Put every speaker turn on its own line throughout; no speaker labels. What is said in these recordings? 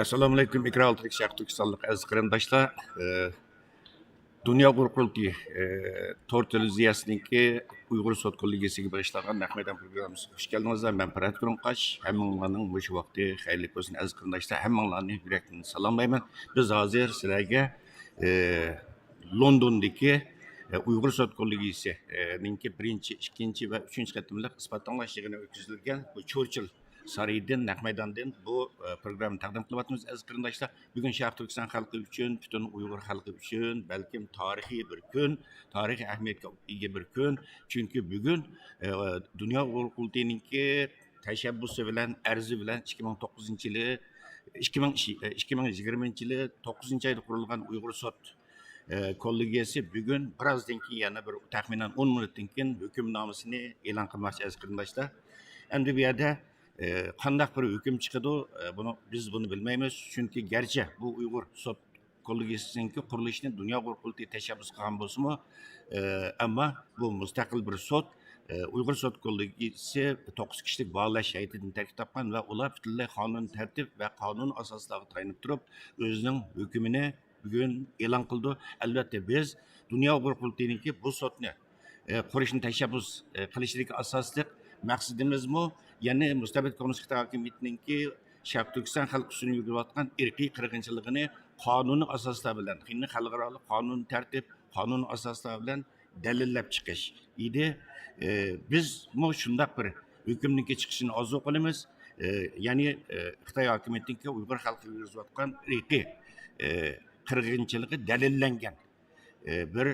Assalomu alaykum, ikra oltilik Sharq Turkistonlik aziz qarindoshlar. Dunyo qurqulti to'rt televiziyasiniki Uyg'ur sot kollegiyasiga bag'ishlangan naqmadan programmasiga xush keldingizlar. Men Pirat Qurunqash. Hammanglarning shu vaqti xayrli bo'lsin aziz qarindoshlar. Hammanglarni yurakdan salomlayman. Biz hozir sizlarga Londondagi Uyg'ur sot kollegiyasininki birinchi, ikkinchi va uchinchi qatimliq isbotlanlash yig'ini o'tkazilgan bu Churchill saraydan, naq maydondan bu programma taqdim qilyapmiz aziz qarindoshlar. Bugun Sharq Turkiston xalqi uchun, butun Uyg'ur xalqi uchun balkim tarixiy bir kun, tarixiy ahamiyatga ega bir kun. Chunki bugun Dunyo Uyg'ur qurultiyininki tashabbusi bilan, arzi bilan 2009-yili 2020-yili 9-oyda qurilgan Uyg'ur sot kollegiyasi bugun birozdan keyin yana bir taxminan 10 minutdan keyin hukmnomasini e'lon qilmoqchi aziz qarindoshlar. Endi bu yerda qandaq bir hukm chiqadi, biz buni bilmaymiz. Chunki garchi bu Uyg'ur sot kollegiyasininki qurilishini Dunyo Uyg'ur qurultiyi tashabbus qilgan bo'lsa-mu, ammo bu mustaqil bir sot. Uyg'ur sot kollegiyasi 9 kishilik bağlash hay'atidan tarkib topgan va ular butunlay qonun tartib va qonun asoslariga tayanib turib, o'zining hukmini bugun e'lon qildi. Albatta biz Dunyo Uyg'ur qurultiyininki bu sotni qurishni tashabbus qilishdagi asosli maqsadimizmi, ya'ni mustabid kommunist Xitoy hokimiyatiningki Sharq Turkiston xalq ustidan yurgizayotgan irqiy qirg'inchiligini qonuniy asoslar bilan, xalqaro qonun tartib, qonun asoslar bilan dalillab chiqish edi. Biz shundaq bir hukmninki chiqishini orzu qilamiz. Ya'ni Xitoy hokimiyatiningki Uyg'ur xalqiga yurgizayotgan irqiy qirg'inchiligi dalillangan bir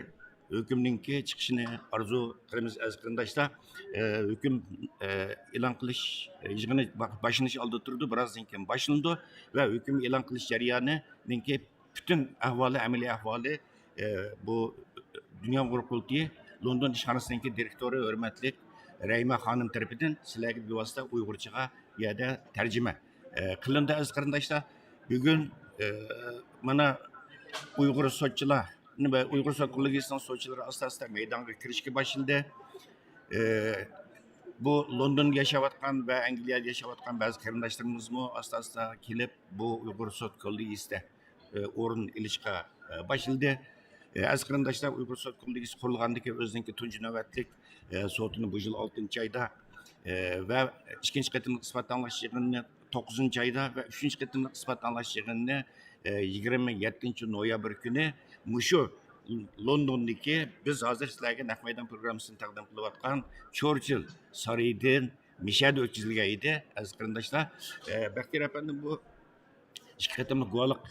hükümninki çıkışını arzu qilamiz aziz qarindoshlar. Hüküm e'lon qilish yig'ini başlanış oldi turdi, birozdan keyin boshlandi va hüküm e'lon qilish jarayonininki butun ahvoli, amaliy ahvoli bu Dunyo Uyg'ur qurultiyi London ishxonasiningki direktori hurmatli Rayma xonim tarafidan sizlarga bevosita Uyg'urchaga yerda tarjima qilindi aziz qarindoshlar. Bugun mana Uyg'ur sotchilar ve Uyg'ur sot kollegiyasining sotchilari asosida maydonga kirishga boshlandi. Bu Londonda yashayotgan va Angliyada yashayotgan ba'zi qarindoshlarimiz asosida kelib bu Uyg'ur sot kollegiyasida o'rin ilishga boshladi. Aziz qarindoshlar, Uyg'ur sot kollegiyasi qurilgandan o'zining tunji navbatlik sotini bu yil 6-oyda va ikkinchi qatimliq isbotlanlash yig'inini 9-oyda va 3-qatimliq isbotlanlash yig'inini 27 noyabr kuni mushu Londondagi biz hozir sizlarga naq maydon programmasini taqdim qilayotgan Churchill saraydan mishada o'tkazilgan edi aziz qarindoshlar. Bakir efendim bu 2 qatimliq guvohlik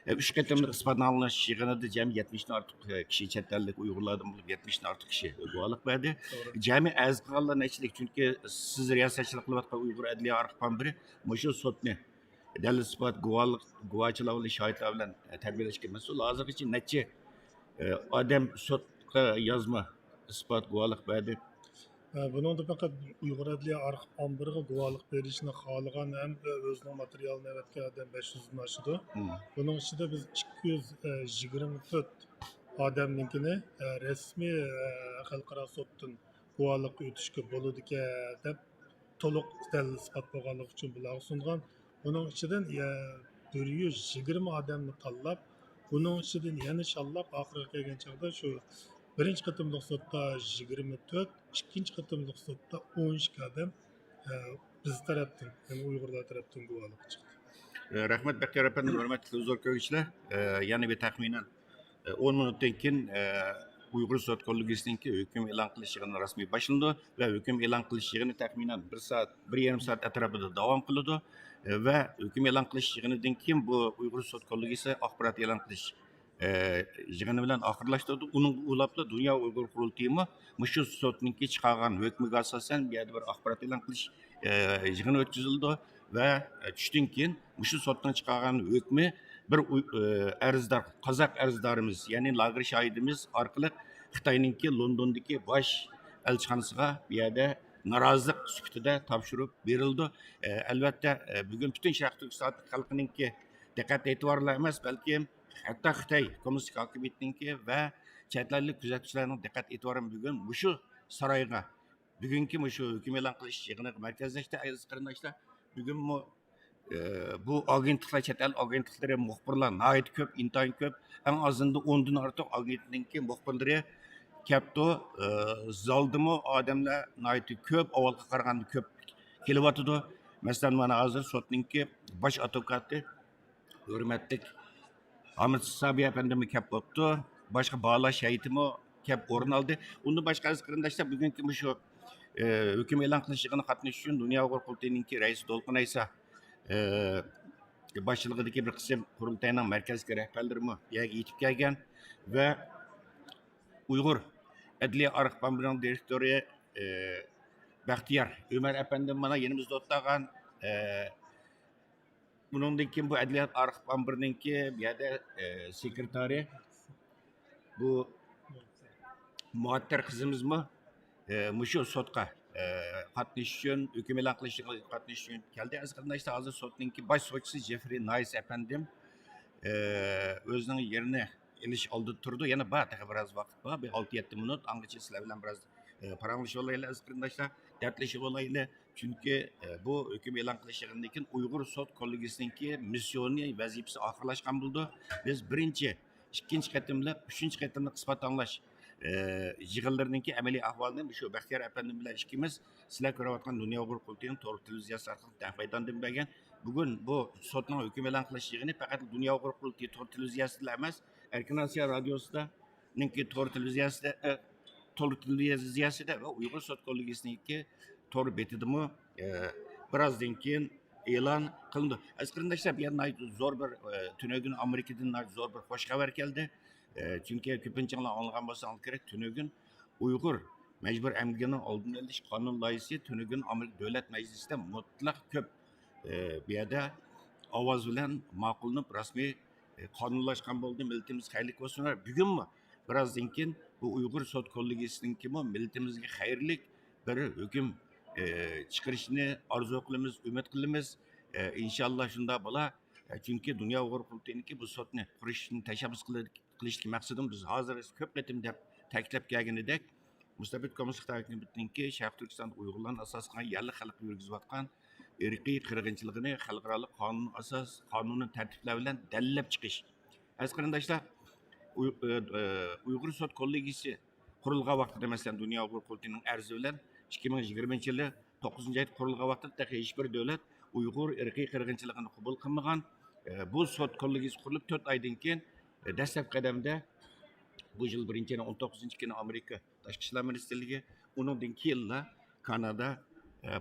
3 qatimliq isbotlanlash yig'inida jami 70 dan ortiq kishi chet ellik Uyg'urlardan bo'lib 70 dan ortiq kishi guvohlik berdi. Jami aziz qilganlar nechilik, chunki siz riyosatchilik qilayotgan Uyg'ur adliya orqan biri mushu sotni dalil isbot guvohchilar bilan shohidlar bilan tarbiyalashga mas'ul. Hozirgacha necha odam sotga yozma isbot guvohlik berdi.
Bunun da fakat Uyghur adliya arxiv ambiriga guvohlik berishni xohlagan ham o'zining materialini evatga odam 500 dan oshdi. Bunun ichida biz 224 odamninkini rasmiy xalqaro sotdan guvohlik o'tishga bo'ladi deb to'liq dalil isbot bo'lganligi uchun bular sungan. Bunun ichidan 120 odamni tanlab, bunun ichidan yana shallab oxiriga kelgan chog'da shu birinchi qatimliq sotda 24, ikkinchi qatimliq sotda 12 odam biz tarafdan, ya'ni Uyg'urlar tarafdan guvohlik chiqdi.
Rahmat Bakir efendim, hurmatli huzur ko'ruvchilar. Yana bir taxminan 10 minutdan keyin Uyg'ur sot kollegiyasininki hukm e'lon qilish yig'ini rasmiy boshlandi va hukm e'lon qilish yig'ini taxminan 1 soat, 1,5 soat atrofida davom qiladi va hukm e'lon qilish yig'inidan keyin bu Uyg'ur sot kollegiyasi axborot e'lon qilish yig'ini bilan oxirlashtirdi. Uning ulabda Dunyo Uyg'ur qurultiyimi shu sotninki chiqargan hukmiga asosan bu yerda bir axborot e'lon qilish yig'ini o'tkazildi va tushdan keyin shu sotdan chiqargan hukmi bir arzdor, qozoq arzdorimiz, ya'ni lager shohidimiz orqali Xitoyninki Londondagi bosh elchixonasiga bu yerda norozilik sifatida topshirib berildi. Albatta bugun butun Sharq Turkiston xalqininki diqqat e'tiborlar emas, balki hatto Xitoy kommunist hokimiyatiniki va chet ellik kuzatuvchilarning diqqat e'tiborini bugun shu saroyga, bugungi shu hukm e'lon qilish yig'iniga markazlashdi aziz qarindoshlar. Bugun bu agentliklar, chet el agentliklari muxbirlar nihoyat ko'p, intayin ko'p. Eng azında 10'dan ortiq agentlikning muxbirlari kelibdi. Zaldimi odamlar nihoyat ko'p, avvalga qaraganda ko'p kelyotidi. Masalan, mana hozir sotninki bosh advokati hurmatli Ahmet Sabi efendimi kelib bo'libdi. Boshqa bağlash heyetimi kelib o'rin oldi. Undan boshqa aziz qarindoshlar, bugungi shu hukm e'lon qilishiga qatnashish uchun Dunyo Uyg'ur qurultayining raisi To'lqin Aysa boshchiligidagi bir qism qurultayning markaziy rahbarlarimi yerga yetib kelgan va Uyg'ur Adliya arxivining direktori Baxtiyor Ömer efendim mana yanımızda o'tirgan. Bundan keyin bu Adliya arxivininki bir yerda sekretari bu muattar qizimizmi mushu sotqa qatnashish uchun, hukm e'lon qilishga qatnashish uchun keldi. Aziz qarindoshlar, hozir sotninki bosh sotchisi Jeffrey Nice efendim o'zining yerini ilish oldida turdi. Yana biroz vaqt bor, bir 6-7 minut. Angacha sizlar bilan biroz paranglashib olaylik aziz qarindoshlar, dardlashib olaylik. Chunki bu hukm e'lon qilishidan keyin Uyg'ur sot kollegiyasininki missioni vazifasi oxirlashgan bo'ldi. Biz birinchi, ikkinchi qatimlab, uchinchi qatimlab isbot anglash yig'inlarininki amaliy ahvolini shu Baxtiyor efendim bilan ikkimiz sizlar ko'rayotgan Dunyo Uyg'ur qurultayining to'g'ri televiziyasi orqali taqdirdan bergan. Bugun bu sotning hukm e'lon qilish yig'ini faqat Dunyo Uyg'ur qurultayi to'g'ri televiziyasida emas, Erkin Osiyo radiosida, ninki to'g'ri televiziyasida va Uyg'ur sot kollegiyasininki to'g'ri betidimi birozdan keyin e'lon qilindi. Aziz qarindoshlar, bu yerda zo'r bir tunugün Amerikadan zo'r bir xush xabar keldi. Çünkü ko'pinchalar anlagan bo'lsangiz kerak, tunugün Uyg'ur majbur emgini oldini olish qonun loyihasi tunugün Amerika Davlat Majlisida mutlaq ko'p bu yerda ovoz bilan ma'qullanib rasmiy qonunlashgan bo'ldi. Millatimiz xayrlik bo'lsin. Bugunmi birozdan keyin bu Uyg'ur sot kollegiyasininki millatimizga xayrlik bir hukm chiqarishni orzu qilamiz, umid qilamiz. İnşallah shunda bo'lar. Chunki Dunyo Uyg'ur qurultayiniki bu sotni qurishni tashabbus qilishlik maqsadim biz hozir ko'p qatim deb ta'kidlab kelgan edik. Mustabid kommunistik hukumatninki Sharq Turkiston Uyg'urlarning asos qilgan yerli xalq yurgizayotgan irqiy qirg'inchiligini xalqaro qonun asos qonuniy tartiblar bilan dalillab chiqish. Aziz qarindoshlar, Uyg'ur sot kollegiyasi qurilgan vaqtida masalan Dunyo Uyg'ur qurultayining arzi bilan 2020-yili 9-oyda qurilgan vaqtda hech bir davlat Uyg'ur irqiy qirg'inchiligini qabul qilmagan. Bu sot kollegiyasi qurilib 4 oydan keyin dastlab qadamda bu yil 19-kuni Amerika Tashqi ishlar ministrligi, undan keyinla Kanada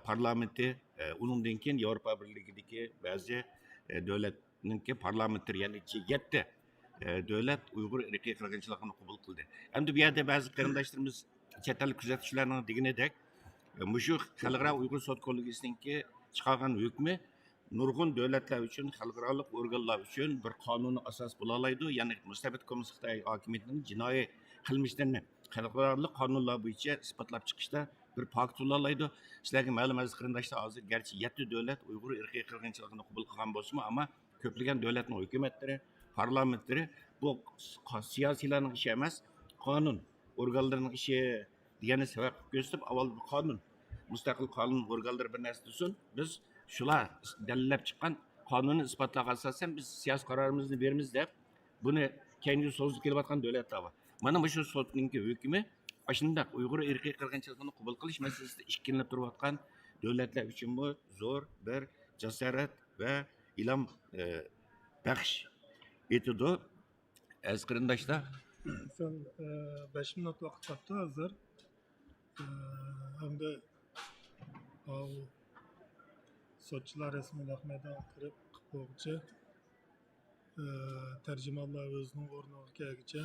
parlamenti, undan keyin Yevropa birligidagi ba'zi davlatninki parlamentlari, ya'ni 7 davlat Uyg'ur irqiy qirg'inchiligini qabul qildi. Endi bu yerda ba'zi qarindoshlarimiz chet el kuzatuvchilarning deganidek mushu xalqaro Uyg'ur sot kollegiyasininki chiqargan hukmi nurg'un davlatlar uchun, xalqaro organlar uchun bir qonuniy asos bo'la oladi. Ya'ni mustabid kommunistik hokimiyatning jinoiy qilmishlarini xalqaro qonunlar bo'yicha isbotlab chiqishda bir pakt bo'la oladi. Sizlarga ma'lum aziz qarindoshlar, hozir garchi 7 davlat Uyg'ur irqiy qirg'inchiligini qabul qilgan bo'lsa-mu, ammo ko'plagan davlatning hukumatlari, parlamentlari bu siyosiylarning ishi emas, qonun organlarining ishi degani sabab ko'rsatib, avval qonun mustaqil qonun organlari bir narsa desin, biz shular dalillab chiqqan qonunni isbotlagan asosan biz siyosiy qarorimizni beramiz deb buni keyingi so'zib kelayotgan davlatlar bor. Mana shu sotninki hukmi shundoq Uyg'ur irqiy qirg'inchiligini qabul qilish masalasida ikkilanib turayotgan davlatlar uchun bu zo'r bir jasorat va ilhom baxsh etadi. Aziz qarindoshlar,
Sen 5 minut vaqt qoldi hozir. Hamda sotchilar rasmiy laqmadan kirib qo'yguncha tarjimonlar o'zining o'rniga kelguncha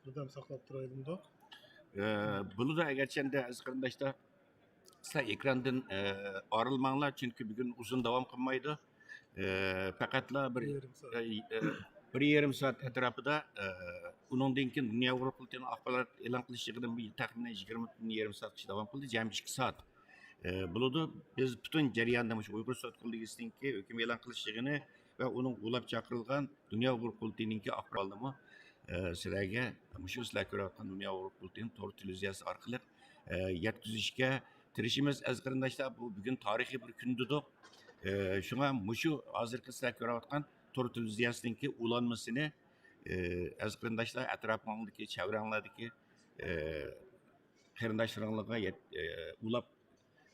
birdam saqlab turaylik.
bunu da eğerçende aziz qarindoshlar, sizlar ekrandan ayrılmanglar, chunki bugun uzun davom qilmaydi. Faqatla bir yarim soat atrofida undan keyin Dunyo Uyg'ur qurultayining axborot e'lon qilishidan bir taxminan 20 yarim soatgacha davom qildi, jami 2 soat. Bo'ladi. Biz butun jarayonda Uyg'ur sot kollegiyasininki hukm e'lon qilishini va uning ulab chaqirilgan Dunyo Uyg'ur qurultayininki axborotni sizlarga shu sizlar ko'rayotgan Dunyo Uyg'ur qurultayining to'g'ri televiziyasi orqali yetkazishga tirishimiz. Aziz qarindoshlar, bu bugun tarixiy bir kundir. Şuna muşu hazırki sizler görüyorken Tor televizyasındaki ulanmasını az qarindoshlar atrofingdagi çevrenglardagi qarindoshlarga ulab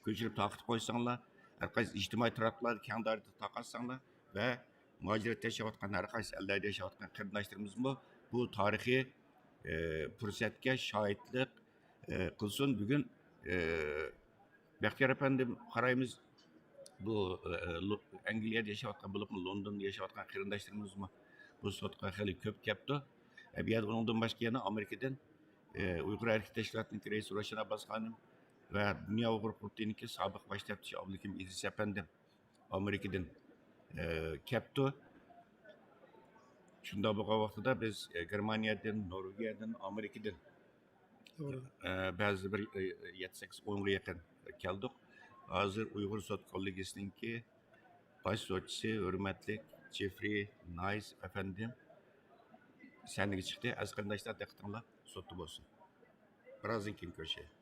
ko'chirib taqib qo'ysanglar, har qaysi ijtimoiy tarmoqlarda keng doirada tarqatsanglar va muhojiratda yashayotgan har qaysi ellarda yashayotgan qarindoshlarimiz bu tarixiy fursatga shohidlik qilsin. Bugun Baxtiyor afandim qaraymiz, bu Angliyada yashayotgan bo'lib Londonda yashayotgan qarindoshlarimiz bu sotqa xeli ko'p kelibdi. Bu yerda undan boshqa yana Amerikadan Uyg'ur erkak tashkilotining raisi Ravshan Abbos xonim va Dunyo Uyg'ur qurultiyining sobiq bosh taftishi Abdukim Idris afandim Amerikadan kelibdi. Shunda bo'lgan vaqtida biz Germaniyadan, Norvegiyadan, Amerikadan ba'zi bir 7-8-10 ga yaqin keldik. Hozir Uyg'ur sot kollegiyasininki baş sotçisi hürmetli Jeffrey Nice efendim sahneye çıktı. Az qarindoshlar diqqatinglar sottu bo'lsin. Birazdan keyin ko'rishaylik.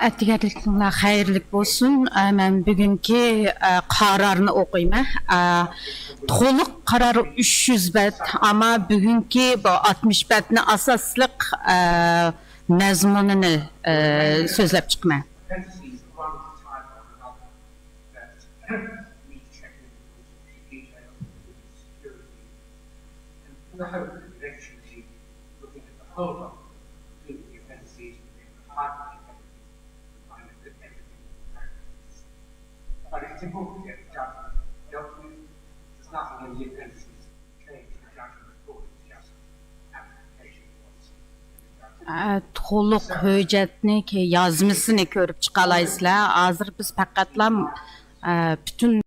Әтігерлікіңler xayrlik bo'lsin. Mən bugünkü qararını oquyma. To'liq qarar 300 bət, ama bugünkü bu 60 bətni asaslıq məzmununu sözləb çıxma.
But it's important to get the judgment dealt with. There's nothing in the appendices to change the judgment court. It's just application policy.
To'liq hujjatni yozmasini ko'rib chiqalaysizlar. Hozir biz faqatla bütün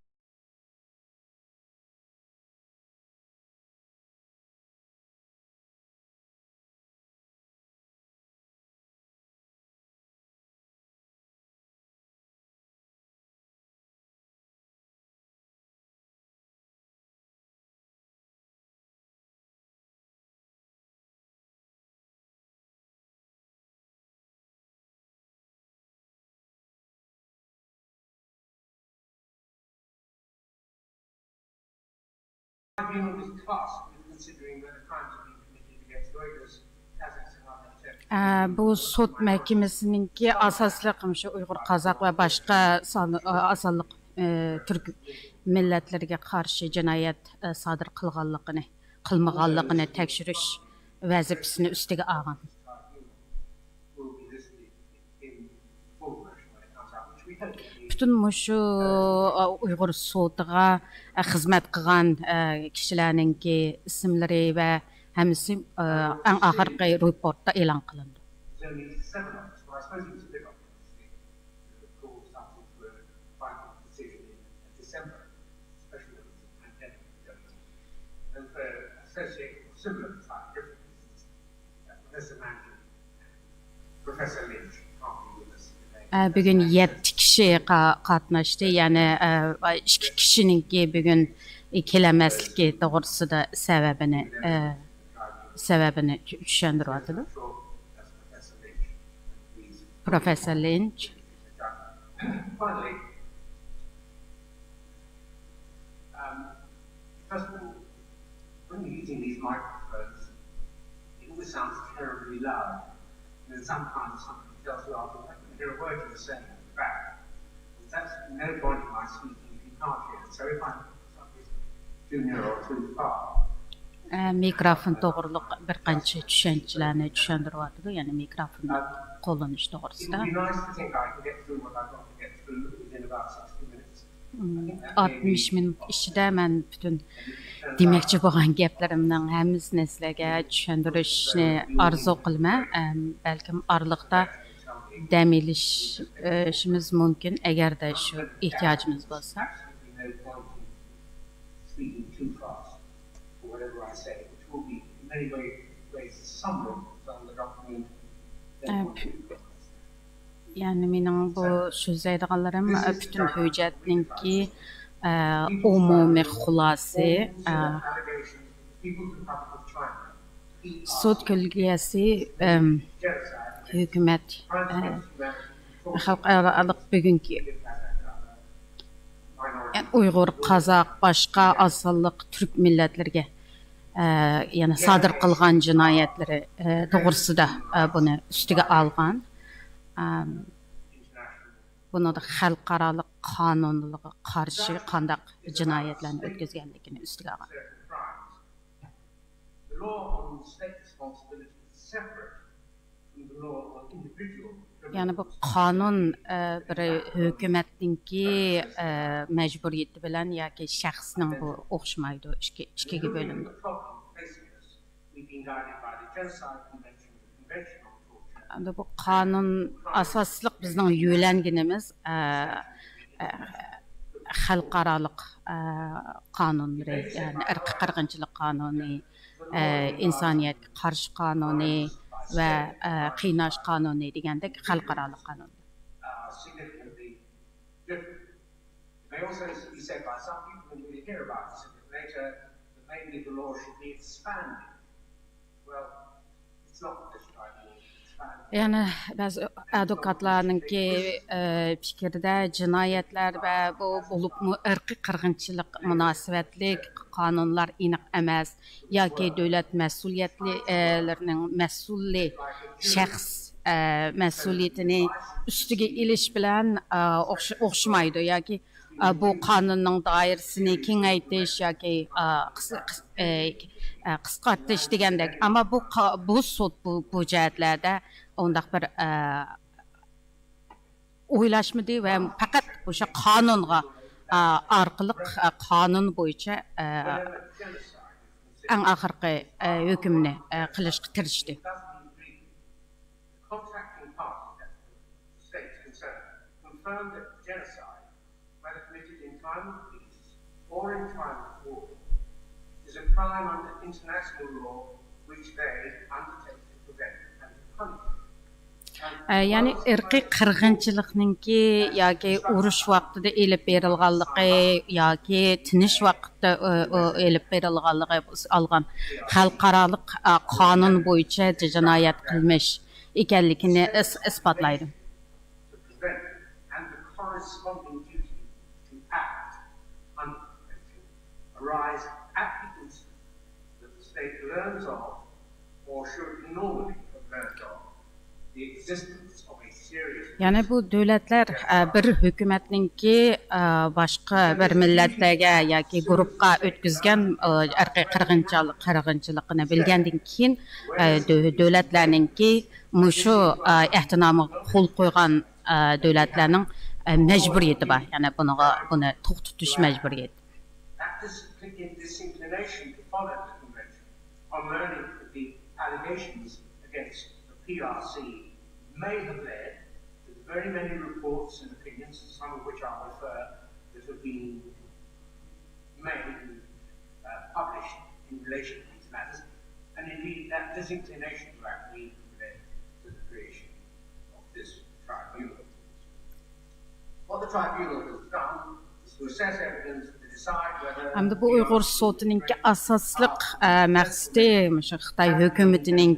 tribunal is tasked with considering whether crimes have been committed against Uyghurs, Kazakhs, and other Turkish.
Bu sud məhkəməsininki asaslık şu Uyğur, Qazaq və başqa asallıq Türk millətlərə qarşı cinayət sadır qılmağanlığını təkşiriş vəzifəsini üstüge alğan.
Will be listed in full version when it comes out, which we hope will be.
Bütün şu Uyğur sotığa xizmət qılğan kişilərinki isimləri və həmisi ən axırqı reportda elan qılındı.
There's only 7 of us, but I suppose it was a bit optimistic. The court started to final decision in December, especially when there's a pandemic going on. And for associated or similar type different reasons, Professor Manning and Professor Lynch can't be with us today.
Bugün 7 kişi qatnaşdı. Yəni 2 kişininki bugün keləməsliyi doğrusunda səbəbini düşündürürdü. Professor Lynch.
Finally, first of all, when you're using these microphones, it always sounds terribly loud. And then sometimes somebody tells you, "Oh, I can hear a word you're saying at the back." That's no point in my speaking if you can't hear it. So if I'm too near or too far.
Mikrofon doğruluq bir qancha tushunchalarni tushundiryapti. Yəni mikrofon qo'llanish to'g'risida.
It would be nice to think I can get through what I've got to get through within about 60 minutes.
60 minut ichida men bütün demoqchi bo'lgan gaplarimning hammasini sizlarga tushuntirishni orzu qilaman. Balkim oraliqda dam olishimiz mumkin agarda shu ehtiyojimiz bo'lsa.
Absolutely no point in speaking too fast or whatever I say, which will be in many ways somewhat on the document.
Yani mening bu so'zlaydiganlarim bütün hujjatninki umumiy xulosi sud kollegiyasi hukumat xalqaro bugungi Uyghur, Qazaq, başqa asallıq Türk millətlərə yəni sadır qılğan cinayətləri doğrusunda bunu üstüge alğan. Bunu da xalqaralıq qanunluğa qarşı qandaq cinayətlərini ötküzgənligini üstüge alğan.
The law on state responsibility is separate from the law on individual.
Yəni bu qanun bir hökumətninki məcburiyyəti bilən yoki şəxsnin bu oxşamaydı, ikiga bölündü.
The problem facing us, we've been guided by the Genocide Convention, the Convention on Torture.
Bu qanun asaslıq bizning yo'langanimiz xalqaralıq qanunları, yəni irqi qirg'inchilik qanuni, insoniyatga qarshi qanuni və qiynash qanuni degandek xalqaralıq qanun.
Significantly different. It may also be said by some people, and we'll hear about this a bit later, that maybe the law should be expanded. Well, it's not this tribunal expanded.
Yəni bəzi advokatlarınki fikrdə cinayətlər və bu olubmu irqi qirg'inchilik münasibətlik qanunlar aniq emas yoki davlat mas'uliyatlilərinin mas'ulli şəxs mas'uliyatini üstüge ilish bilan o'xshamaydi yoki bu qonunning doirasini kengaytirish yoki qisqartirish degandek. Ammo bu sud bu jihatlarda undaq bir o'ylashmadi va faqat o'sha qonunga orqali qonun bo'yicha eng oxirgi hukmni qilishga tirishdi.
Contracting parties, the states concerned, confirmed that genocide, whether committed in time of peace or in time of war, is a crime under international law which they undertake to prevent and to punish.
Yani irqi qirg'inchilikninki yoki urush vaqtida elib berilganligi yoki tinish vaqtida elib berilganligi olgan xalqarалық qonun bo'yicha jinoyat qilmish ekanligini isbotlaydi.
To prevent and the corresponding duty to act under the convention arise at the learns of, or should normally have learned of, the existence of a serious
Yani bu dövlətlər bir hökumətninki başqa bir millətlərə yoki guruhqa ötküzgən irqiy qırğınçılığını bilgəndən keyin dövlətlərninki mushu ehtinamıga qo'l qo'ygan dövlətlərning məcburiyyəti var. Yəni bunu to'xtatish məcburiyyəti.
That disinclination to follow the convention on learning that the allegations against the PRC may have led to the very many reports and opinions, some of which I'll refer, that have been made and published in relation to these matters, and indeed that disinclination to act may have led to the creation of this tribunal. What the tribunal has done is to assess evidence to decide whether
Hamda bu Uyghur sotininki asaslıq məqsədi Xitay hökumətinin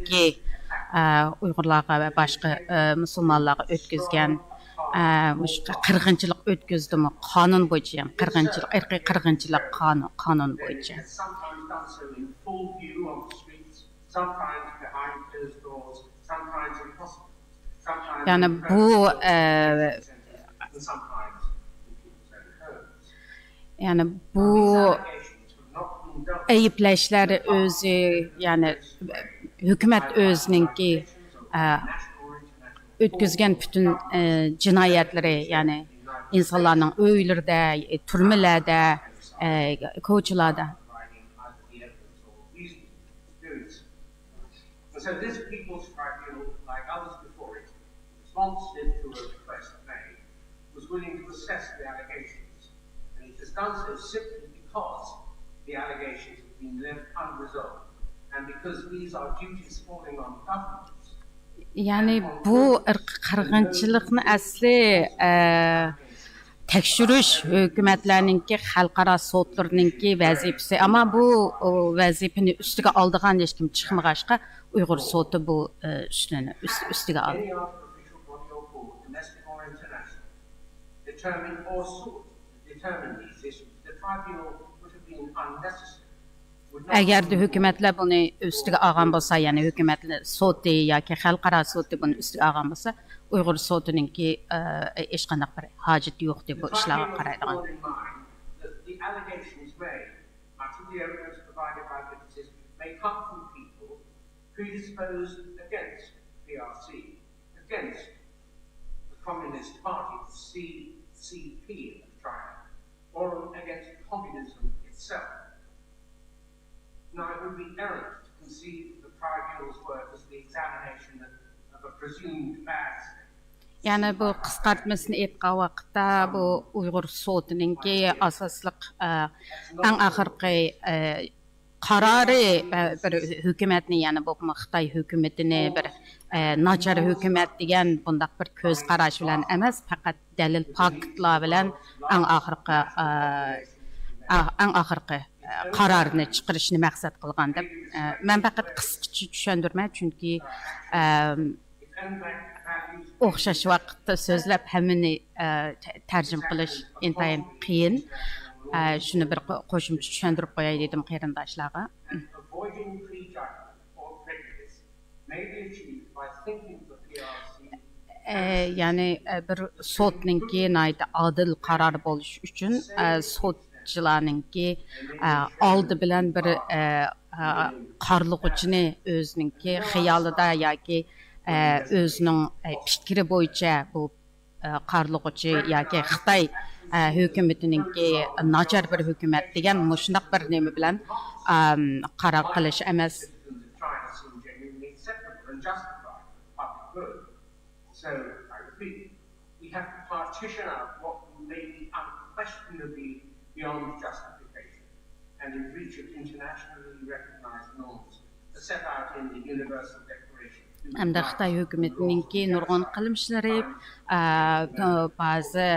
Uyg'urlarga va boshqa musulmonlarga o'tkazgan qirg'inchilik o'tkazdimi qonun bo'yicha ham qirg'inchilik irqiy qirg'inchilik qonun bo'yicha
has sometimes done so in full view on the streets, sometimes behind closed doors, sometimes in hospitals, sometimes
yani
in
bu
centers, and sometimes in people's own homes.
yani bu
Allegations have not been dealt with
ayıplashlar o'zi yani hukumat o'zininki o'tkazgan butun jinoyatlari ya'ni insonlarning uylarida turmalarda ko'chalarda
providing either the evidence or reason experience. And so this People's Tribunal, like others before it, responsive to a request made, was willing to assess the allegations. And it has done so simply because the allegations have been left unresolved. And because these are duties falling on governments.
Yani bu qirg'inchilikni asli tekshirish hukumatlarninki xalqaro sotlarninki vazifasi ammo bu vazifani ustiga oldigan hech kim chiqmag'achqa Uyg'ur soti bu ustiga oldi.
Any other official body or court, domestic or international, determine or sought to determine these issues, the tribunal would have been unnecessary.
Agarda hukumatlar buni ustiga olgan bo'lsa, ya'ni hukumatlar soti yoki xalqaro soti buni ustiga olgan bo'lsa, Uyg'ur sotininki hech qanday bir hojat yo'q deb bu ishlarga qaraydigan.
In mind that the allegations made, much of the evidence provided by witnesses, may come from people predisposed against PRC, against the Communist Party, the CCP at the time, or against communism itself. Now, it would be errant to conceive the tribunal's work as the examination of a presumed bad state.
Yani bu qisqartmasini aytgan vaqtda bu Uyg'ur sotininki asosliq eng oxirgi qarori bir hukumatni ya'ni bu Xitoy hukumatini bir nachar hukumat degan bundaq bir ko'z qarash bilan emas, faqat dalil faktlar bilan eng oxirgi qarorni chiqarishni maqsad qilgan deb men faqat qisqacha tushundirman chunki o'xshash vaqtda so'zlab hammani tarjima qilish intayin qiyin. Shuni bir qo'shimcha tushuntirib qo'yay dedim qarindoshlarga.
Avoiding prejudgment or prejudice may be achieved by thinking of the PRC
Yani bir sotninki adil qaror bo'lish uchun sotchilarninki oldi bilan bir qarlig'uchini o'zininki xiyolida yoki o'zining fikri bo'yicha bu qarlig'uchi yoki Xitoy hukumatininki nachar bir hukumat degan shundoq bir nima bilan qaror qilish emas.
China seem genuinely acceptable and justified for public good. So, I repeat, we have to partition out what may be unquestionably beyond justification and in breach of internationally recognized norms set out in the Universal Declaration.
Hamda Xitoy hukumatininki nurg'un qilmishlari, ba'zi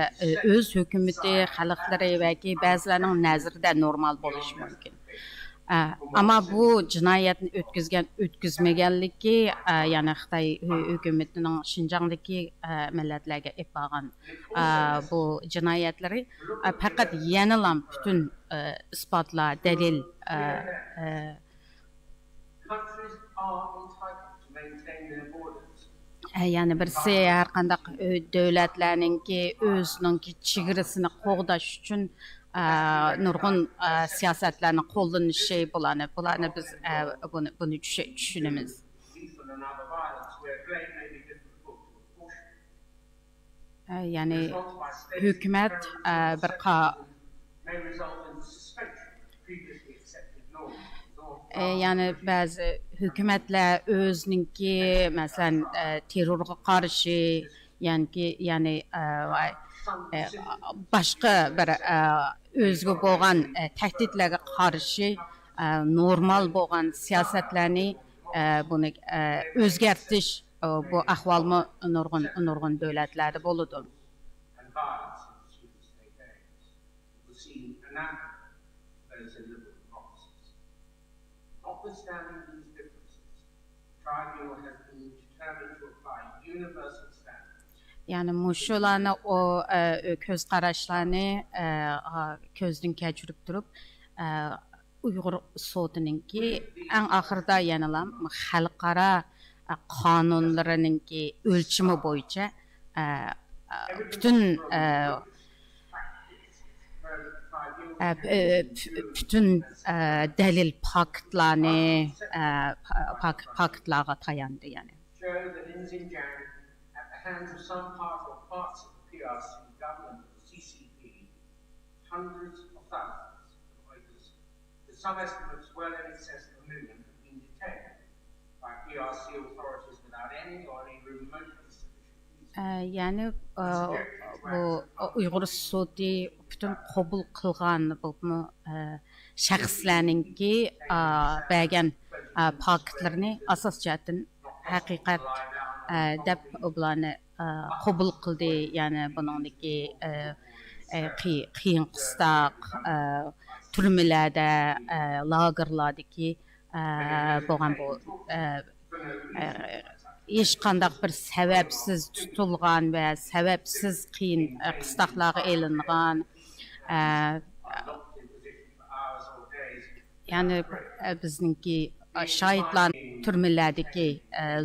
o'z hukumati, xalqlari yoki ba'zilarning nazarida normal bo'lishi mumkin. Ammo bu jinoyatni o'tkazmaganligi, ya'ni Xitoy hukumatining Xinjiangdagi millatlarga olib borgan bu jinoyatlari faqat yanalam butun isbotlar, dalil
are entitled to maintain their borders.
Yani birisi her qandaq dövlətlərinki özününki çigrəsini qoğdaş üçün nurgun siyasətlərini qollanishi bularni biz bunu düşünemiz.
Lethal and other violence where blame may be difficult to apportion.
Yani
Response by states
hükümet bir
may result in the suspension of previously accepted norms.
yani bəzi hökumətlər özününki məsələn terrorğa qarşı yəni başqa bir özgə bolğan təhdidlərə qarşı normal bolğan siyasətlərini bunu özgərtiş bu ahvalmı nurgun dövlətlərdə boludur.
And violence in the state areas was seen anathema to those in liberal democracies. Notwithstanding these differences, the tribunal has been determined to apply universal standards.
Yani muşularni o köz qarashlarni ko'zdan kechirib turib Uyghur sotininki eng oxirida yanalam xalqaro qonunlarininki o'lchimi bo'yicha bütün delil paktlarga tayandı yani.
Show that in Xinjiang, at the hands of some part or parts of the PRC government of the CCP, hundreds of thousands of Uyghurs, with some estimates well in excess of 1 million, have been detained by PRC authorities without any or any remotely sufficient reason.
Yani bu Uyghur sudi bütün qabul qilgan bu shaxslarninki bergan paktlarni asos jihatdan haqiqat deb ularni qabul qildi. Yani buningdagi qiyin qistoq turmalarda lagerlardagi bo'lgan bu hech qandaq bir sababsiz tutilgan va sababsiz qiyin qistoqlarga elingan yani bizningki şahitlar turmalardagi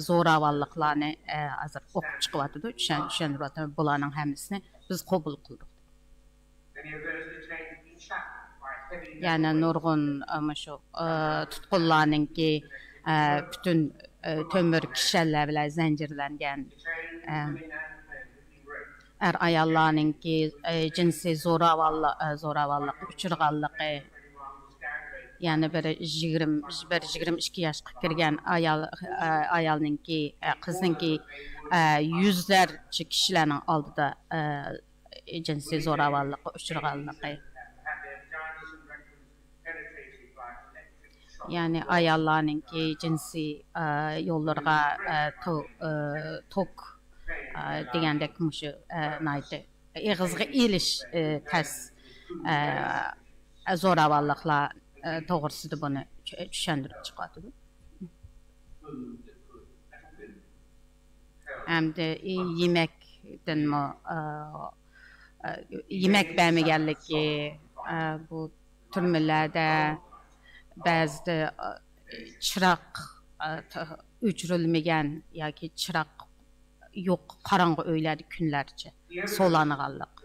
zo'ravonliklarni hozir o'qib chiqyapti, tushuntiryapti. Bularning hammasini biz qabul qildik. Yani nurgun şu tutqunlarninki bütün tömür kişiler bilan zanjirlangan ayollarninki jinsiy zo'ravonlik uchirganligi yani bir 22 yoshga kirgan ayolninki qizninki yüzlerce kishilarning oldida jinsiy zo'ravonlikka uchirganligi yani ayollarninki jinsiy yo'llarga tok degandek mushu naydi ig'izga elish tas zo'ravonliklar to'g'risida buni tushuntirib chiqadi. Hamda yemekdanmi yemek bermaganligi bu turmalarda ba'zida chiroq o'chirilmagan yoki chiroq yo'q qorong'i uylarda kunlarcha so'langanlik.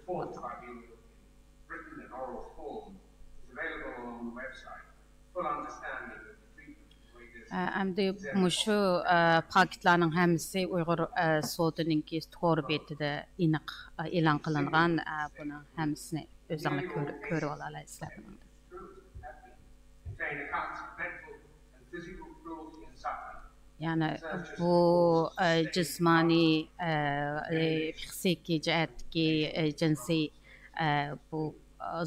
Hamda mushu paktlarning hammasi Uyg'ur sotininki to'g'ri betida aniq e'lon qilingan. Buni hammasini o'zinglar ko'rib olasizlar. Yani bu jismoniy psixik jihatdagi jinsiy bu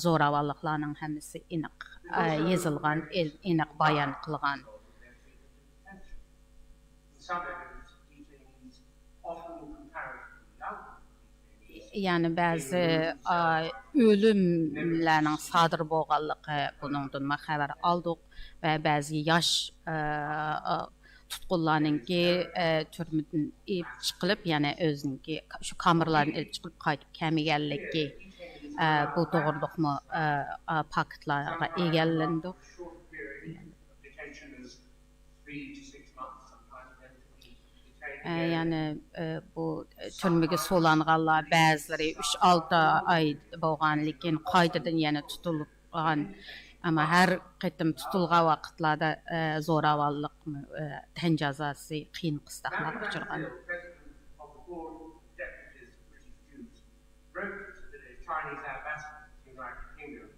zo'ravonliklarning hammasi aniq yozilgan, aniq bayon qilgan. Yani ba'zi o'limlarning sodir bo'lganligi buningdan xabar oldik va ba'zi yosh tutqunlarninki turmadan olib chiqilib, yani o'ziniki shu kamerlarni olib chiqib qaytib kelmaganligi bu to'g'riliqmi paktlarga egallandi. Yani bu türmege solanğanlar bəziləri 3-6 ay bolğan, lekin qaytadan yana tutulğan. Amma hər qitim tutulğan vaqtlarda zoravallık tən cəzası qiyin qıstaqlar uçurğan.
Chinese ambassador to the United Kingdom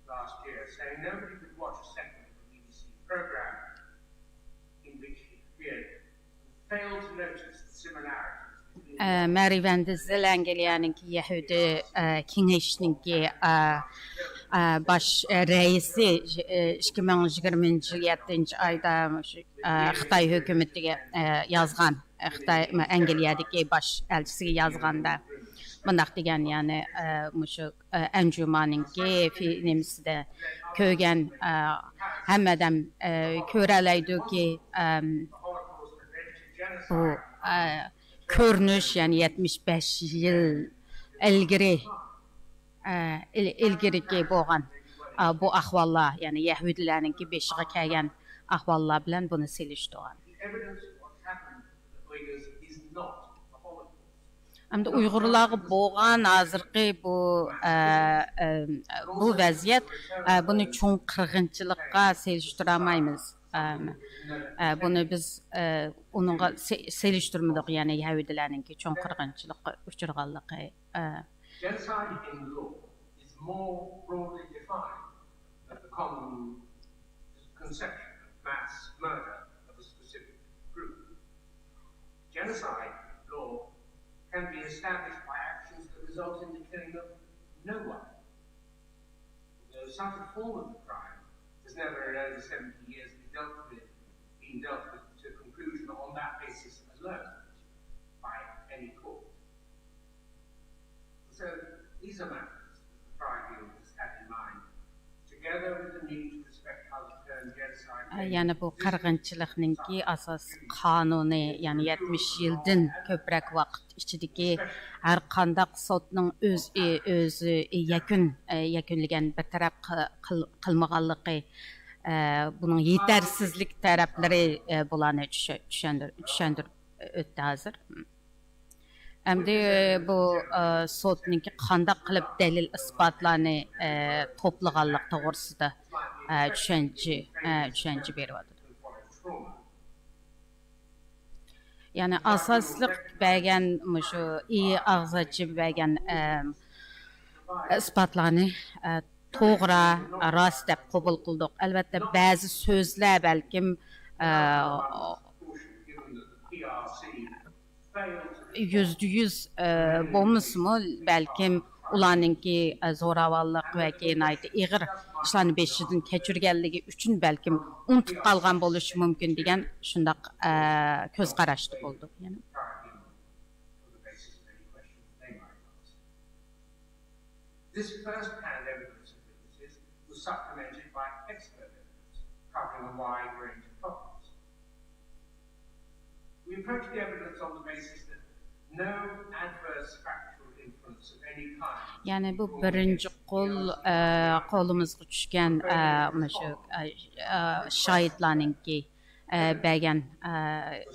last year, saying nobody could watch a second of the BBC program in which he appeared and failed to notice the similarities.
Mərivəndizli Angliyanınki Yəhudi Kengəşninki baş rəisi 2020-ci il 7-ci ayda Xitay hökumətinə yazğan, Xitay Angliyadakı baş elçisiga yazğanda bundaq degan, yəni muşu əncümanınki filmsida köygən həmmədən körələydi ki bu körünüş, yəni 75 yıl ilgiriki bolğan bu ahvallar, yəni Yəhudilərinki beşiğə kəlgən ahvallar bilan bunu selişdirgan. Hem de Uygurlar boğan hazırki bu vaziyet bunu çoğun kırgınçılıkka seliştiramayız. Bunu biz onunla seliştirmedik, yani Yahudilerin çoğun kırgınçılıkka uçurganlığı.
Genocide in law is more broadly defined than the common conception of mass murder of a specific group. Genocide law can be established by actions that result in the killing of no one. Although such a form of the crime has never in over 70 years been dealt with to conclusion on that basis alone by any court. So these are matters that the tribunals had in mind, together with the need to respect how the term genocide.
Yani bu qırğınçılıqnınki asas qanuni, yani 70 yıldan köprək vaqt içidiki hər qandaq sotning özü yakunlagan bir taraf qılmağanlığı, bunun yetersizlik tərəfləri bularını düşəndir ötdü hazır. Əmdi bu sotninki qandaq qılıb dəlil isbatlarını toplağanlıq toğrusida düşünce beriyotdi. Yani asaslıq bəgən şu iyi ağzaçı bəgən isbatlarını toğra, rast deb qabul qildıq. Əlbəttə bəzi sözlər bəlkim %100 bolmasmı, bəlkim ularninki zoravallıq və cinayət ağır işlarni beşidən keçirganligi üçün bəlkim unutub qalğan bo'lishi mumkin degan shundaq ko'z qarashda bo'ldik. Yani.
This first-hand evidence of witnesses was supplemented by expert evidence covering a wide range of topics. We approach the evidence on the basis that no adverse factual influence of any kind.
Yani bu birinci qo'limizga tushgan shohidlarninki bergan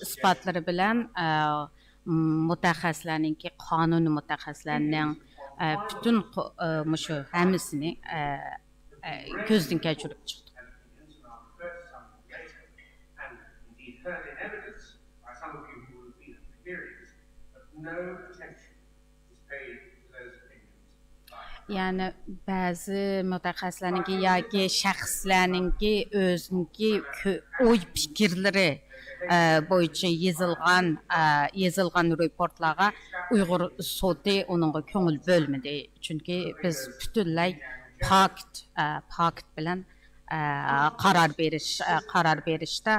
isbotlari bilan mutaxassislarninki qonun mutaxassislarining bütün şu hamısını ko'zdan kechirib chiqdi. Yani bazı mutaxassislarninki yoki shaxslarninki o'ziniki o'y fikrlari bo'yicha yozilgan reportlarga Uyg'ur soti onunğa ko'ngil bo'lmadi. Chunki biz butunlay fakt bilan qarar berishda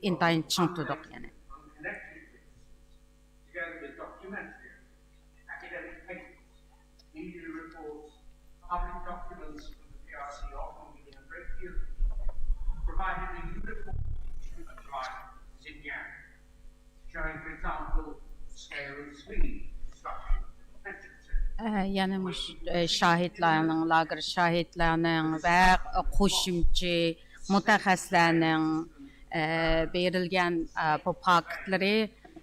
intayin ching turdik yani.
Public documents from the PRC often begin a great deal provided a uniform drive Xinjiang, showing, for example, the scale and speed of destruction of the detention center.
Yani şahitlarning, lager şahitlarning və qo'shimcha mutaxassislarning berilgan bu faktları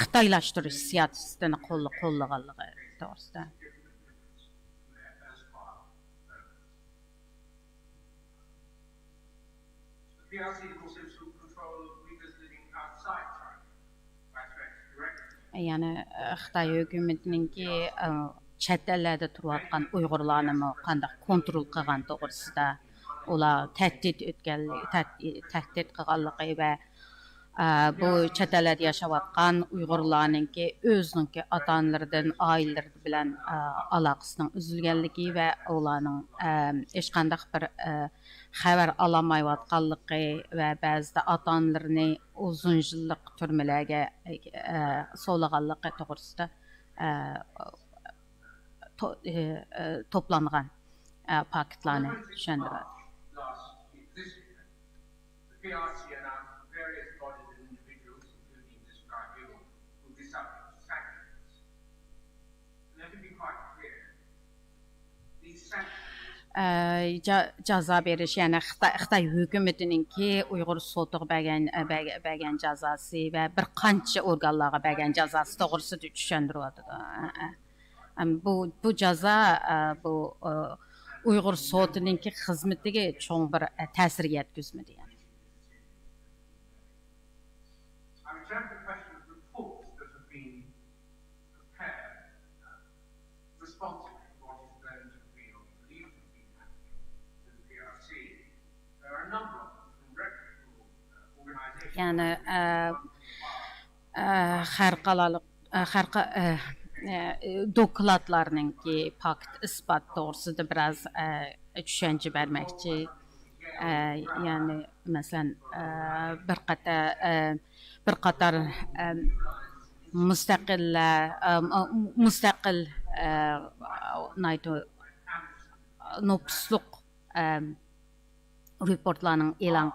Xitoylashtirish siyosatini qo'llaganligi to'g'risida.
The PRC also took control of Uyghurs living outside China by threats directly.
Yani Xitoy hukumatiningki chet ellarda turayotgan Uyg'urlarni qanday kontrol qilgan to'g'risida ular tahdid qilganligi va bu chet ellarda yashayotgan Uyg'urlarningki o'zininki ota-onalaridan, oilalari bilan aloqasining uzilganligi va ularning hech qanday bir xabar olamayotganligi va ba'zida ota-onalarini uzun yillik turmalarga so'laganligi to'g'risida to'plangan paketlarni tushuntiradi.
This year, the PRC announced various bodies and individuals, including this tribunal, will be subject to sanctions. Let me be quite clear. These sanctions
Jaza berish, yani Xitoy hukumatiningki Uyg'ur sotiga bergan jazosi va bir qancha organlarga bergan jazosi to'g'risida tushuntiryapti. Bu jazo bu Uyg'ur sotininki xizmatiga cho'ng bir ta'sir yetkazmadi.
I return to the question of reports that have been prepared responsibly to what is known to be or believed to be happening to the PRC. There are a number of them from reputable organizations.
Yani dokladlarninki pakt isbat to'g'risida biraz tushuncha bermoqchi. Yani masalan bir qator mustaqil nopusluq reportlarning e'lon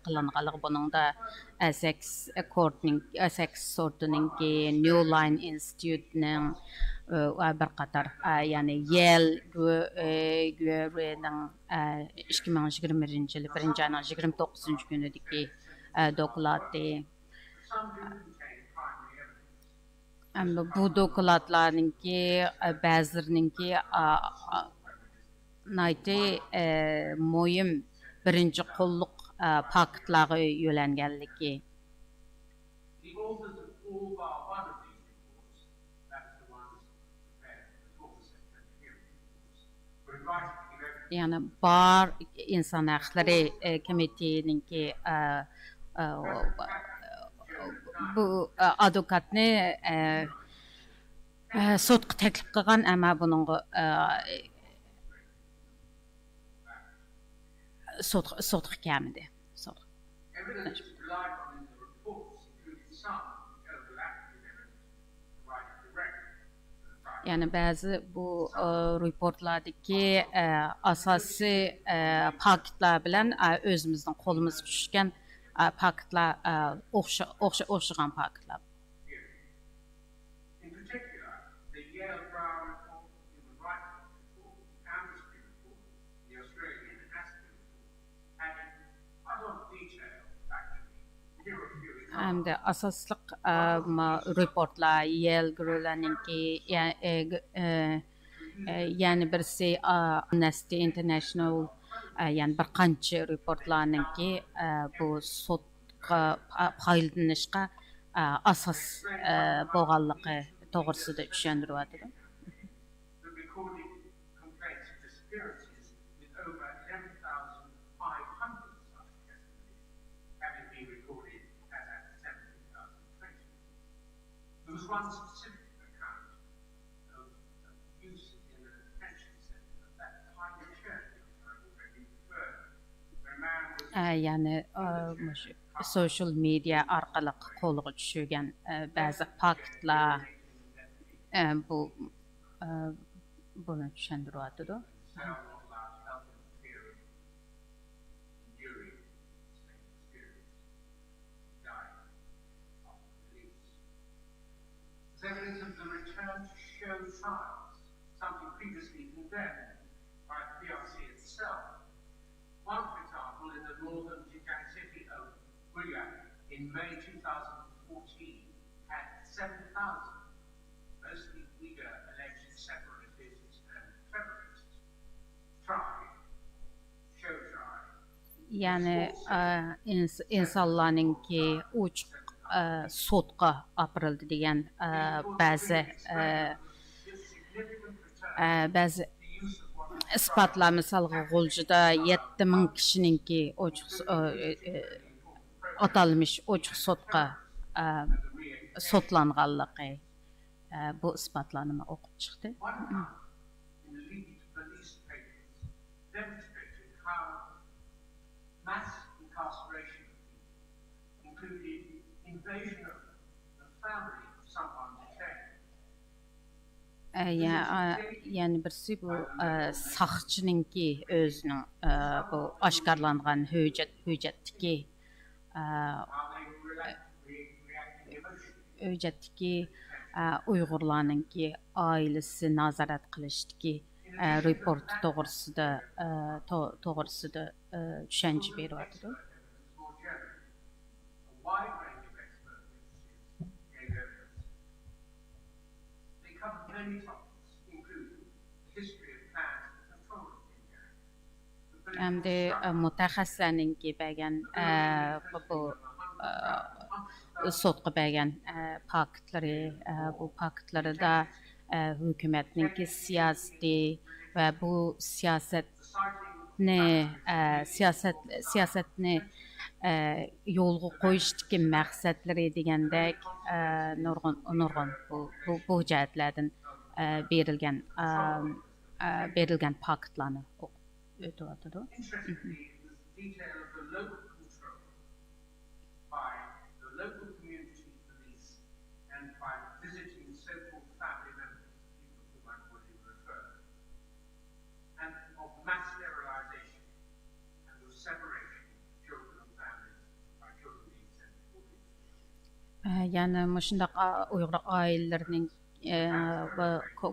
qilinganligi buningda Essex sortininki New Line Institute'ning bir qator yani Yale Guerre'ning 2021 yılı 1 ayının 29 günüdeki doklati. Ama bu dokladlarninki ba'zilarininki moyim birinchi qo'lliq paktlarga yo'langanligi.
The authors of all bar one of these reports, that's the ones prepared before the September hearing reports, were invited to give evidence.
Yani bar insan hakları komiteninki bu advokatni sotqa taklif qilgan, ama buning sotqa kelmadi.
Evidence relied on in the reports included some which overlapped with evidence provided directly to the trial.
Yani bazı bu reportlardaki asasi paketlar bilan o'zimizning qo'limiz tushgan paketlar o'xshagan paketlar.
In particular, the Yale Brown report, Human Rights report, the Amnesty report, the Australian Aspen report, added quite a lot of detail, actually. Here are a few examples.
Hem de asaslık reportlar Yale Guerre'ninki yani birisi Amnesty International yani bir qancha reportlarninki bu sotqa paylanishga asas bo'lganligi to'g'risida tushuntiryapti.
That recorded complaints of disappearances with over 11,500 such testimonies having been recorded as at December 2020. There was one specific account of abuse in the detention center of that tiny church I've already referred, where a man was
Yani social media orqali qo'lga tushgan ba'zi paktlar buni tushuntiryapti.
cell not allowed to help him fear of enduring the same experience. He died after release. There's evidence of the return to show trials, something previously condemned by the PRC itself. One, for example, in the northern Jiang city of Buyuan in May 2014 had 7,000, mostly Uyghur alleged separatists and terrorists, tried, show tried,
Yani insanların ki uç sotqa apırıldı degan ba'zi isbotlar misolga G'uljida 7000 kishininki atalmış ochiq sotqa sotlanganligi bu isbotlanma o'qib chiqdi.
One month in leaked police papers demonstrated how mass incarceration included invasion of the family of someone detained.
Yani birisi bu saqchininki o'zining bu oshkorlangan hujjatdagi hujjatdagi Uyg'urlarninki oilasi nazorat qilishdagi report to'g'risida tushuncha beryapti.
A wide range of expert witnesses gave evidence. They covered many topics, including the history of plans for control of Xinjiang,
Hamda mutaxassislarninki bergan bu sotqa bergan paktlari bu paktlarida hukumatninki siyosati va bu siyosatni yo'lga qo'yishdagi maqsadlari degandek nurg'un bu jihatlardan berilgan paktlarni o'tyapti.
Interestingly, it was detail of the local control by the local community police and by visiting so-called family members, people whom I've already referred, and of mass sterilization and of separation of children and families by children being sent to boarding.
Yani mushundaq Uyg'ur oilalarining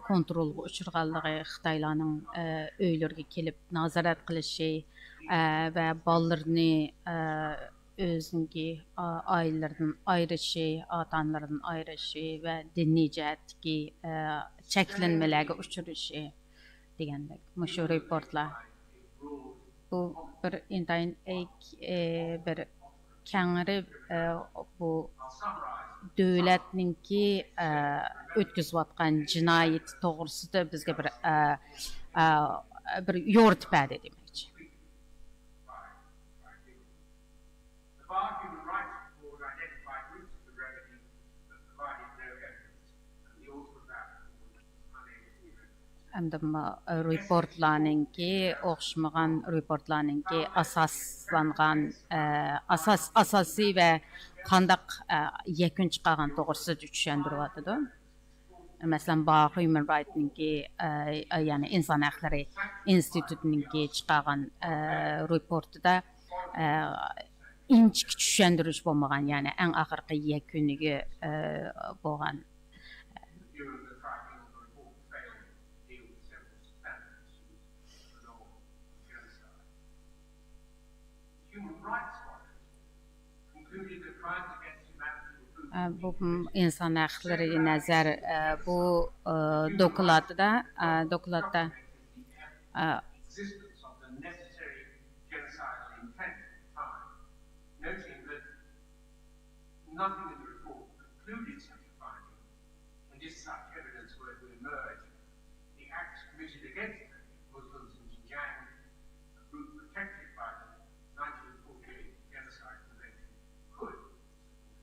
kontrolga uchirganligi, Xitoylarning uylarga kelib nazorat qilishi va bolalarni o'ziniki oilalaridan ayirishi, ota-onalardan ayirishi va diniy jihatdagi cheklanmalarga uchirishi degandek mushu reportlar bu bir intayin bir kengri bu davlatninki o'tkazayotgan jinoyat to'g'risida bizga bir yo'ritib berdi demoqchi.
The Bar Human Rights Board identified routes of the revenue but provided no evidence, and the author of that report was unable to give evidence.
Hamda reportlarninki o'xshamagan reportlarninki asosiy va qandaq yakun chiqargan to'g'risida tushuntiryapti. Masalan, Bar Human Rights'ninki yani inson haqlari institutininki chiqargan reportida inchik tushuntirish bo'lmagan, yani eng oxirgi yakuniga bo'lgan.
The view of the tribunal, the report failed to deal with several substantive issues of the law of genocide. Human rights watchers concluded that crimes against humanity were proven
Bu inson haqlari nazar bu dokladda
existence of the necessary genocidal intent at the time, noting that nothing in the report concluded such a finding, and if such evidence were to emerge, the acts committed against Muslims in Xinjiang, a group protected by the 1948 Genocide Convention, could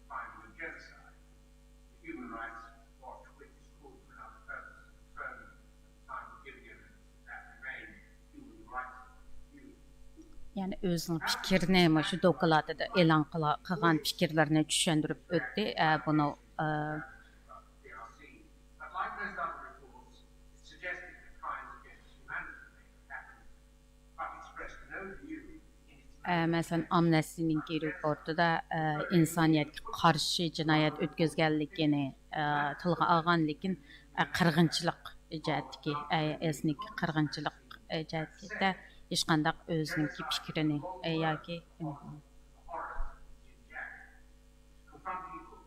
find of genocide. The Human Rights Watch witness called for another purpose, confirming at the time of giving evidence that remained human rights view.
yani o'zining fikrini shu dokladda e'lon qilgan fikrlarini tushuntirib o'tdi. Buni
DRC. But like most other reports, it suggested that crimes against humanity may have happened, but expressed no view in its
masalan Amnesty'ninki reportida insoniyatga qarshi jinoyat o'tkazganligini tilga olgan, lekin qirg'inchilik jihatdagi esnik qirg'inchilik jihatida hech qanday o'zininki fikrini yoki
horrors of Xinjiang. To confront evil,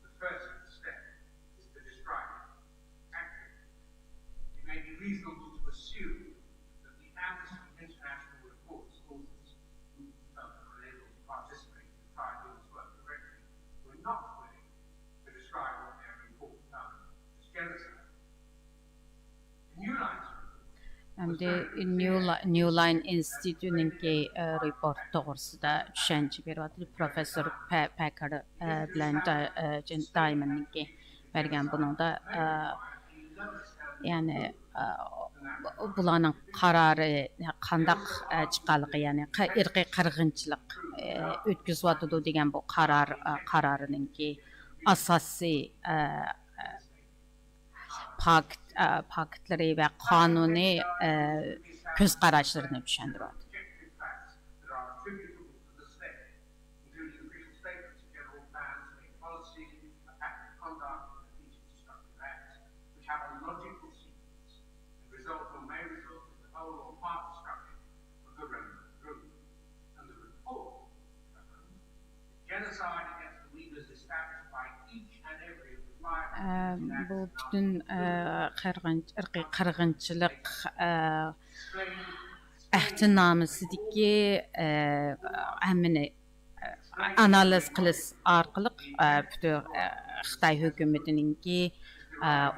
the first step
Әмді New Line Institute'ninki report to'g'risida tushuncha beryapti. Professor Packard bilan Diamond'ninki bergan buningda ya'ni bularning qarori qandaq chiqqanligi, ya'ni irqiy qirg'inchilik o'tkazyotidi degan bu qarorininki asosiy paketleri ve kanuni göz qarashlarını düşündürüyordu. Bu bütün irqiy qirg'inchilik ahdnamesidagi hammani analiz qilish orqali bütün Xitoy hukumatiningki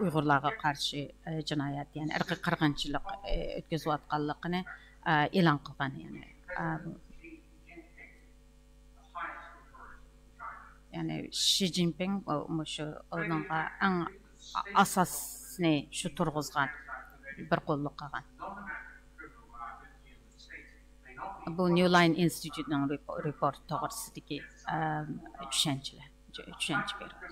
Uyg'urlarga qarshi jinoyat, ya'ni irqiy qirg'inchilik o'tkazayotganligini e'lon qilgan, ya'ni yani Xi Jinping şu onunla en asasını şu turğuzgan bir qo'lliq qilgan. Bu New Line Institute'ning report to'g'risidagi tushuncha beradi.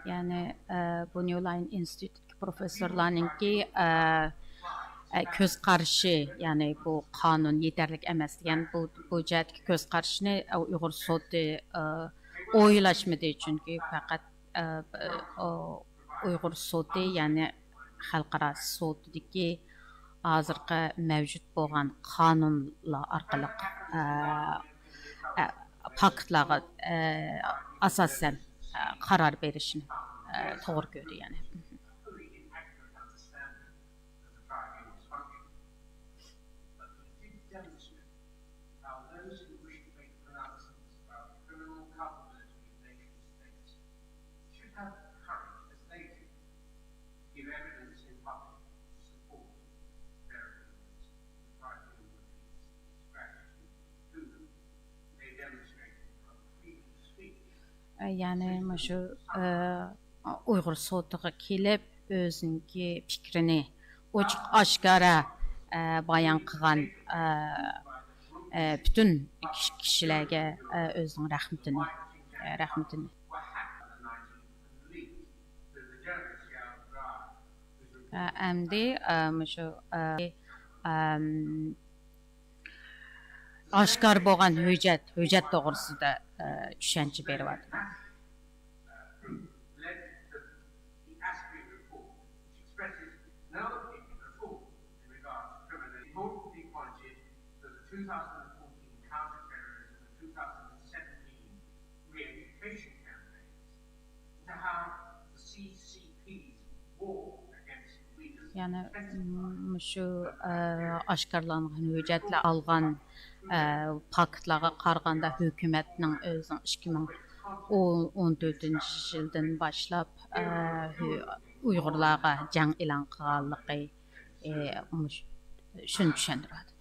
Yani bu New Line Institute professorlarınki göz qarşı, yani bu kanun yeterlik emas degan bu jihatga göz qarashini Uyg'ur soti o'ylashmadi, chunki faqat Uyg'ur soti, ya'ni xalqaro sotdagi hozirgi mavjud bo'lgan qonunlar orqali faktlarga asosan karar verişini doğru görüyor yani. Yani şu Uyghur sotiga kelib o'ziniki fikrini ochiq oshkora bayon qilgan bütün kishilarga o'zining rahmatini endi şu oshkor bo'lgan hujjat to'g'risida tushuncha beryapti. Yani şu aşkarlanğan hüccətlə alğan paktlarga qaraganda hökumətinin özünün 2014-cü ildən başlap Uyğurlarga jang elan qılğanlığı şunu düşündürüyordu.